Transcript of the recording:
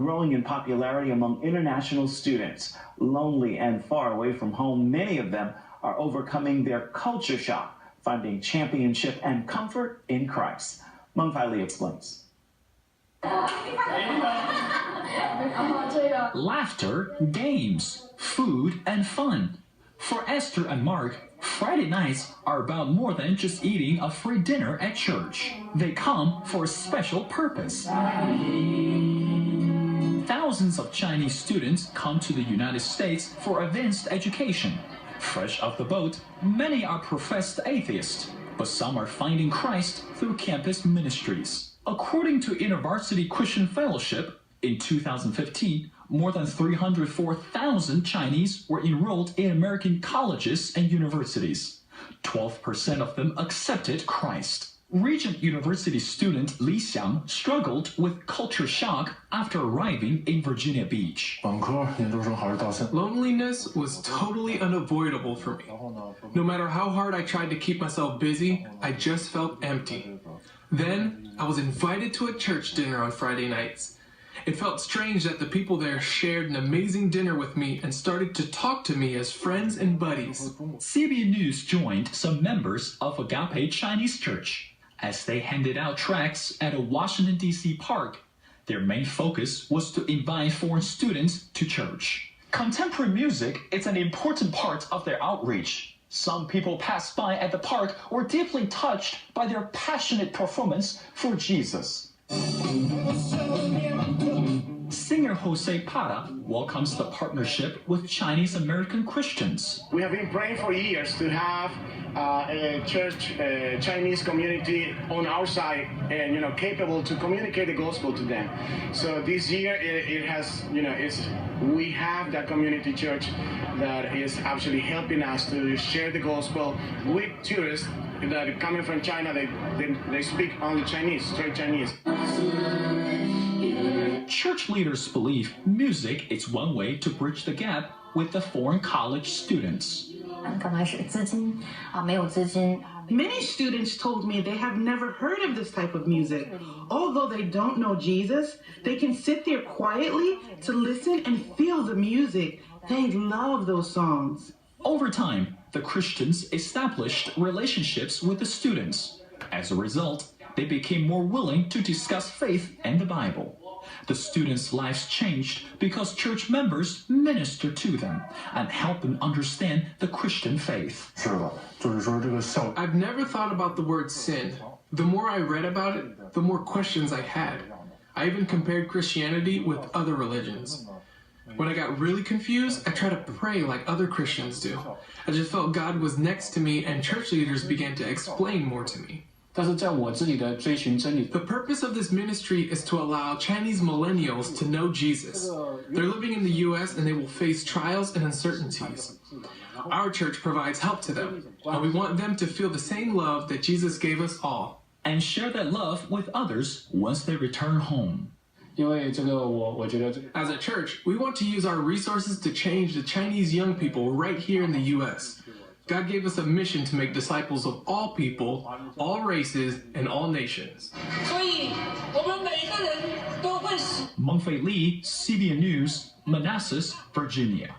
growing in popularity among international students. Lonely and far away from home, many of them are overcoming their culture shock, finding championship and comfort in Christ. Meng Fai Li explains. Laughter, games, food, and fun. For Esther and Mark, Friday nights are about more than just eating a free dinner at church. They come for a special purpose. Thousands of Chinese students come to the United States for advanced education. Fresh off the boat, many are professed atheists, but some are finding Christ through campus ministries. According to InterVarsity Christian Fellowship, in 2015, more than 304,000 Chinese were enrolled in American colleges and universities. 12% of them accepted Christ. Regent University student Li Xiang struggled with culture shock after arriving in Virginia Beach. Loneliness was totally unavoidable for me. No matter how hard I tried to keep myself busy, I just felt empty. Then, I was invited to a church dinner on Friday nights. It felt strange that the people there shared an amazing dinner with me and started to talk to me as friends and buddies. CBN News joined some members of Agape Chinese Church as they handed out tracts at a Washington, D.C. park. Their main focus was to invite foreign students to church. Contemporary music is an important part of their outreach. Some people passed by at the park were deeply touched by their passionate performance for Jesus. Singer Jose Parra welcomes the partnership with Chinese American Christians. We have been praying for years to have a church, Chinese community on our side and, capable to communicate the gospel to them. So this year it has, we have that community church that is actually helping us to share the gospel with tourists that are coming from China. They speak only Chinese, straight Chinese. Church leaders believe music is one way to bridge the gap with the foreign college students. Many students told me they have never heard of this type of music. Although they don't know Jesus, they can sit there quietly to listen and feel the music. They love those songs. Over time, the Christians established relationships with the students. As a result, they became more willing to discuss faith and the Bible. The students' lives changed because church members ministered to them and helped them understand the Christian faith. I've never thought about the word sin. The more I read about it, the more questions I had. I even compared Christianity with other religions. When I got really confused, I tried to pray like other Christians do. I just felt God was next to me and church leaders began to explain more to me. The purpose of this ministry is to allow Chinese millennials to know Jesus. They're living in the U.S. and they will face trials and uncertainties. Our church provides help to them, and we want them to feel the same love that Jesus gave us all. And share that love with others once they return home. As a church, we want to use our resources to change the Chinese young people right here in the U.S. God gave us a mission to make disciples of all people, all races, and all nations. Meng Fei Li, CBN News, Manassas, Virginia.